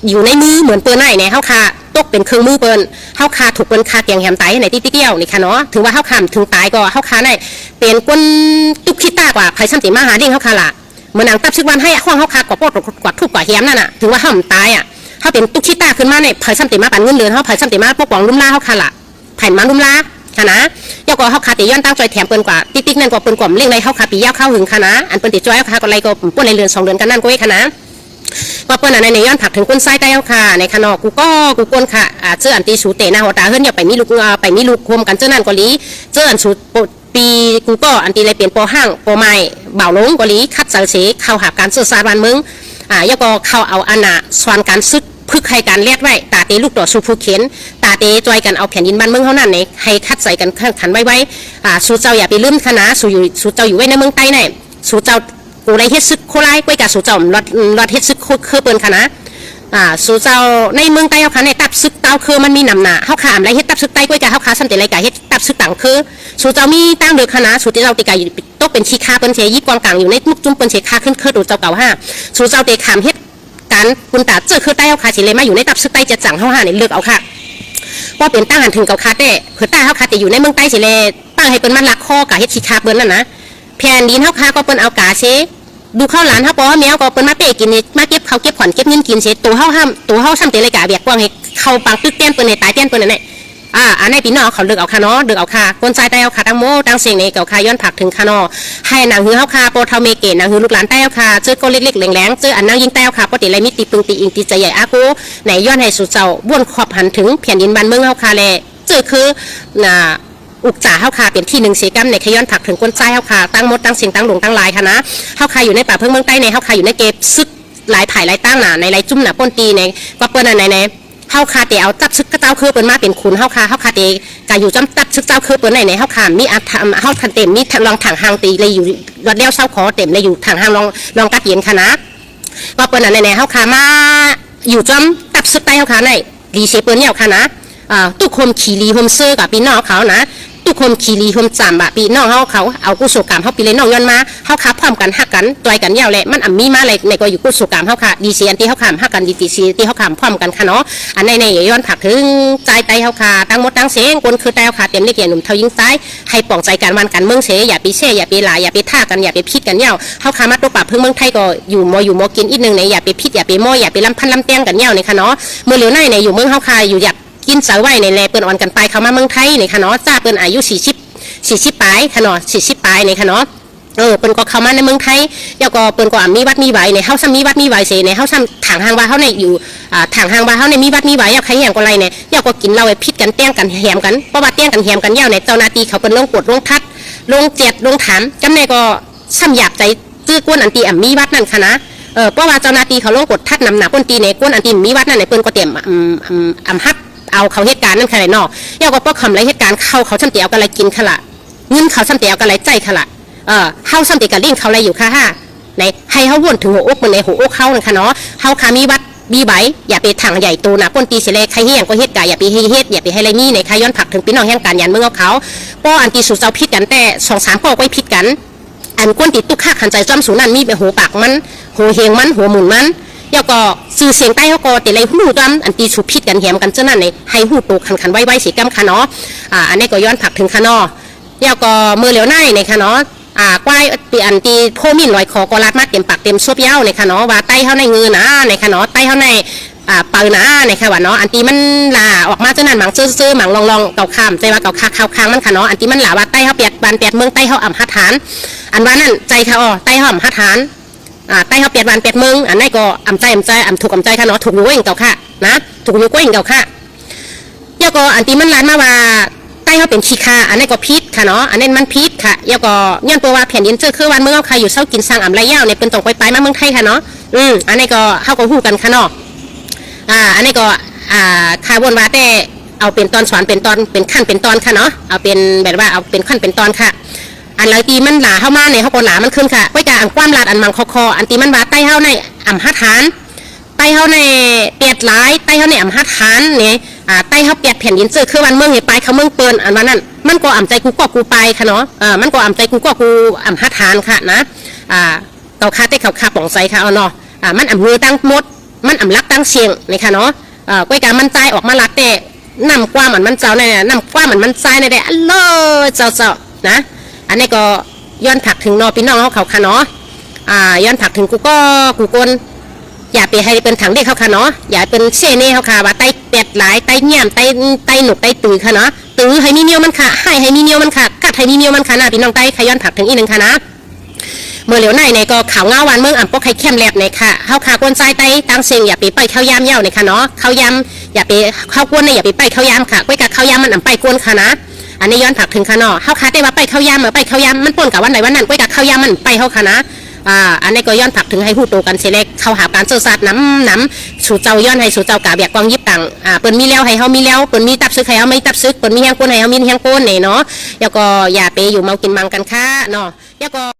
อยู่ในมือเหมือนเปิ้ลไหนเนี่ยเขาคาตกเป็นเครื่องมือเปิ้ลเขาคาถูกเปิ้ลคาเตียงแฮมไตในติ๊กเกี้ยวนี่ค่ะเนาะถึงว่าเขาคาถึงตายก็เขาคาได้เป็นก้นตุกขี้ตากว่าใครซ้ำติมาหาเด้งเขาคาละเหมือนนางตับซึกวันให้ห้องเขาคากว่าปอดกว่าทุบกว่าแฮมนั่นน่ะถึงว่าเขาตายเขาเป็นตุกขี้ตาขึ้นมาเนี่ยใครซ้ำติมาปั่นเงินเดือนเขาใครซ้ำติมาพวกกองลุ่มหน้าเขาคาละ ไผ่มาลุ่มลาค่ะนะยก็เฮาคาติย้อนตั้งใจแถมเปิ้นกว่าติ๊กๆนั่นก็เปิ้นกว่าเร่งในเฮาคาปียาวเข้าหึงค่ะนะอันเปิ้นติจอยเฮาคาก็ไรก็ป่นในเรือน2เดือนกันนั่นก็ไว้ค่ะนะว่าเปิ้นอันในย้อนผักถึงคนไส้ใต้เฮาค่ะในคะเนาะกูก้นค่ะเจ้าอันตีสูเตนะหัวตาเฮิรนอย่าไปมีลูกรวมกันเจ้านั่นก็ลีเจ้าอันสูปีกูก็อันตีเลยเปลี่ยนปอห้างปอไม้เบาลงก็ลีคัดเสเสเข้าหาการสื่อสารบ้านเมืองยก็เข้าเอาอันน่ะสอนการซึกพึกให้การแลกไว้ตาเตลูกต่อสู่ผู้เขียนตาเตจอยกันเอาแผ่นดินบ้านเมืองเท่านั้นเนี่ยให้คัดใส่กันขันไว้สู่เจ้าอย่าไปลืมคณะสู่เจ้าอยู่ไว้ในเมืองใต้เนี่ยสู่เจ้ากูไรเฮ็ดซึกโคไลก้วยกับสู่เจ้ารถเฮ็ดซึกคือเปิ้นคณะสู่เจ้าในเมืองใต้เฮาค่ะในตับซึกเต้าคือมันมีนำหน้าเฮาค่ะไรเฮ็ดตับซึกใต้ก้วยกับเฮาค่ะซ้ำแต่ไรกะเฮ็ดตับซึกต่างคือสู่เจ้ามีตั้งเดือคณะสู่เจ้าติกาอยู่ตกเป็นขี้คาเปิ้นเสยิกองกลางอยู่ในมุกจุ้มเปิ้นเสคาขึ้นคือดูเจ้าเก่า5สู่เจ้าเตขามเฮ็ดการคุณตาเจอคือใต้เฮาค่ะสิเลยมาอยู่ในตับซึกใต้จะจังเฮาในเลือกเอาค่ะพอเป็นตั้งหันถึงเก่าคาแต่คือใต้เฮาค่ะแต่อยู่ในเมืองใต้สิเลยตั้งให้เปิ้นมันลักคอกะเฮ็ดขี้คาเปิ้นนั่นนะแผ่นดินเฮาค่ะก็เปิ้นเอากาเสดูข้าวหลานเขาปอแมวก็เป็นมาเป้กินมาเก็บเขาเก็บขวัญเก็บเงินกินเสร็จตัวเขาซ้ำเตะเลยกะเบียกกว้างให้เขาปังตึกเตี้ยนเปิ้นในตายเตี้ยนเปิ้นนั่นแหละอันนี้พี่น้องเขาเลือกเอาค่ะเนาะเลือกเอาค่ะคนใจใต้เอาค่ะทั้งโมทั้งเสียงในเก่าค่ะย้อนผักถึงค่ะเนาะให้นางหือเฮาค่ะโปเทาเมเกนนางหือลูกหลานใต้เอาค่ะเจอก็เล็กๆแหลงๆเจออันนางยิงใต้เอาค่ะปกติไรมิติปึงตีอิงตีใจใหญ่อากูไหนย้อนให้สู่เจ้าบ้วนขอบหันถึงแผ่นดินบ้านเมืองเฮาค่ะแลเจอคืออุกจ่าเฮาคาเป็นที่หนึ่งเสียกัมในขย้อนผักถึงก้นใจเฮาคาตั้งมดตั้งเสียงตั้งหลงตั้งลายค่ะนะเฮาคาอยู่ในป่าเพิ่งเมืองใต้ในเฮาคาอยู่ในเก็บซึกหลายไผ่หลายตั้งหนาในหลายจุ่มหนาป้นตีในก็เปิ้นอันไหนเฮาคาเตเอาจับซึกเจ้าคือเปิ้นมาเป็นคุณเฮาคาเตกาอยู่จำตับซึกเจ้าคือเปิ้นไหนเฮาคามีอาเฮาทันเต็มมีลองถังหางตีเลยอยู่รถเลี้ยวเศร้าขอเต็มเลยอยู่ถังหางลองกัดเย็นค่ะนะก็เปิ้นอันไหนเฮาคามาอยู่จำตับซึกใต้เฮาคาในดีเซเปิ้นเนี่ยค่ะนะตุกคมขี่ลีโฮมเซอร์กับพี่น้องเขานะทุกคนขี่ลีคนจำบะปีน้องเขาเอากุศลกรรมเขาปีเลยน้องย้อนมาเขาคับพร้อมกันหักกันต่อยกันยาวแหละมันมีมาอะไรในก็อยู่กุศลกรรมเขาค่ะดีเซียนที่เขาขำหักกันดีซีที่เขาขำพร้อมกันค่ะเนาะอันในย้อนผักถึงใจไตเขาค่ะตั้งมดตั้งเสียงคนคือไตเขาค่ะเต็มเล็กใหญ่หนุ่มเท่ายิงซ้ายให้ปลองใจกันวันกันเมืองเสียอย่าไปเช่อย่าไปหลายอย่าไปท่ากันอย่าไปพิษกันยาวเขาขามาตัวปรับเพิ่งเมืองไทยก็อยู่มอกินอีกหนึ่งในอย่าไปพิษอย่าไปม้ออย่าไปลำพันลำเตี้ยงกันยาวในค่ะเนาะเมื่อเหลียวในอยู่เมืองเขาค่ะอยู่อยากกินสาวไว้ในแลเปิ้นอ่อนกันไปเขามาเมืองไทยในค่ะเนาะจ้าเปิ้นอายุ40ปลายค่ะเนาะ40ปลายในค่ะเนาะเปิ้นก็เข้ามาในเมืองไทยแล้วก็เปิ้นก็มีวัดมีไหวในเฮาซ้ำมีวัดมีไหวเสในเฮาซ้ำถังหางว่าเฮาในอยู่ถังหางว่าเฮาในมีวัดมีไหวอยากใครแหงก็ไรเนี่ยแล้วก็กินเหล้าไอ้พิษกันแต้งกันแหมกันเพราะว่าแต้งกันแหมกันยาวในเจ้าหน้าที่เขาเปิ้นลงกดลงทัดลงเจ็ดลงถามจำในก็ซ้ำหยาบใจตื้อกวนอันตีมีวัดนั่นค่ะนะเพราะว่าเจ้าหน้าที่เขาลงกดทัดนำหนาป้นตีในกวนอันตีมีวัดนั่นในเปิ้นก็เต็มฮัดเอาเขาเหตุการณ์นั่นค่ะเนาะแล้วก็ป้อคำไรเหตุการณ์เขาซ้ำเตียวกันไรกินค่ะละเงินเขาซ้ำเตียวกันไรใจค่ะละเฮาซ้ำเตียวกันเลี้ยงเขาไรอยู่ค่ะในให้เฮาวนถึงหัวอกมันในหัวอกเขานั่นค่ะเนาะเฮาขามีวัดมีใบอย่าไปถังใหญ่โตนะป้นตีเสเลใครเฮียงก็เฮ็ดกายอย่าไปเฮ็ดอย่าไปให้ไรนี่ในใครย้อนผักถึงพี่น้องแห่งการยันเมืองเขาป้ออันตีสู่เจ้าพิษกันแต่2-3ป้อไว้พิษกันอันก้นติดตุกข้าขันใจจ้อมสูนั่นมีไปหัวปากมันหัวเฮงมันหัวหมุนมันแล้วก็สื่อเสียงใต้เขาก็แต่ไรหูจ้อมอันตีสูพิษกันแหมกันเจ้านั่นในให้หูโตขันไว้สีกำค่ะเนาะอันนี้ก็ย้อนผักถึงค่ะเนาะแล้วก็มือเหลียวในในค่ะเนาะกวายปีอันตีโพมินลอยคอก็รัดมาเต็มปากเต็มซุบเย้าในค่ะเนาะว่าไต้เขาในเงือนะในค่ะเนาะไต้เขาในเปิลนะในค่ะว่าเนาะอันตีมันลาออกมาเจ้านั่นหมังซื้อหมังลองเก่าข้ามใจว่าเก่าค้างมันค่ะเนาะอันตีมันหลาว่าไต้เขาเปียดบันเปียดเมืองไต้เขาอ่ำฮัทฐานอันว่านั่นใจค่ะไต้เขาอ่ำฮัทฐานไต้เขาเปียดบันเปียดเมืองอันนี้ก็อ่ำใจถูกอ่ำใจค่ะเนาะถูกอยู่เองเก่าค่ะนะถูกอยู่เองเก่าค่ะแล้วก็อันตีมันล้านมาว่าใต้เขาเป็นขี้คาอันนี้ก็พิษค่ะเนาะอันนี้มันพิษค่ะแล้วก็ย้อนตัวว่าแผ่นดินเจอคือวันเมืองเขาใครอยู่เศร้ากินสร้างอ่ำไรเย้าในเป็นตรงไปมาเมืองไทยค่ะเนาะอันนี้ก็เขาก็หู้กันค่ะเนาะอันนี้ก็คาวนว่าแต่เอาเป็นตอนสอนเป็นตอนเป็นขั้นเป็นตอนค่ะเนาะเอาเป็นแบบว่าเอาเป็นขั้นเป็นตอนค่ะอันไรตีมันหลาเข้ามาเนี่ยเขาก็หลามันขึ้นค่ะไว้จากอันความลาดอันมังคออันตีมันว่าใต้เขาในอ่ำฮัทฐานใต้เขาในเปียดหลายใต้เขาในอ่ำฮัทฐานเนี่ยใต้เขาเปียดแผ่นดินเจอคือวันเมืองเหตุไปเขาเมืองเปิลอันวันนั้นมันก็อ่ำใจกูก็กูไปค่ะเนาะมันก็อ่ำใจกูก็กูอ่ำฮัทฐานค่ะนะเก่าคาเต้เขาคาป่องใจค่ะเอาเนาะมันอ่ำมือตั้งมดมันอ่ำลักตั้งเชียงนี่ค่ะเนาะก้อยการมันใจออกมาลัดแต่นำกว่ามันเจ้าเนี่ยนำกว่ามันใจในแต่อันเลยเจ้านะอันนี้ก็ย้อนผักถึงนอพี่น้องเขาค่ะเนาะย้อนผักถึงกูกน อย่าไปให้เป็นถังเด็กเขาค่ะเนาะอย่าเป็นเซ่เน่เขาค่ะว่าไตเป็ดหลายไตเงี่ยมไตหนุกไตตือค่ะเนาะตือให้มีเนียวมันค่ะให้มีเนียวมันค่ะกัดให้มีเนียวมันค่ะนะพี่น้องไตขย้อนผักถึงอีกหนึ่งค่ะนะเมื่อเหลียวในก็ข่าวเงาวันเมืองอ่ำปกไข่เข้มแลบในค่ะเฮาขากวนใจไตตั้งเสียงอย่าไปไปข้าวยำเย้าในค่ะเนาะข้าวยำอย่าไปข้าวกวนในอย่าไปข้าวยำค่ะก้อยกับข้าวยำมันอ่ำไปกวนค่ะนะอันนี้ย้อนผักถึงค่ะเนาะเฮาคาได้ว่าไปข้าวยำไปข้าวยำมันป่นกับวันไหนวันนั้นก้อยกับข้าวยำมันไปเฮาค่ะนะอันนี้ก็ย้อนผักถึงให้ผู้โตกันเสล็กเข้าหาการเสื่อสารน้ำสู่เจ้าย้อนให้สู่เจ้ากาเบียกกองยิบตังเปิ้นมีแล้วให้เฮามีแล้วเปิ้นมีตับซึกให้เฮาไม่ตับซึกเปิ้นมีแห้งก้นให้เฮามีแห้งก้นเนี่ยเนาะแล้วก็อย่าไปอยู่เมากินมังกันค่ะเนาะแล้วก็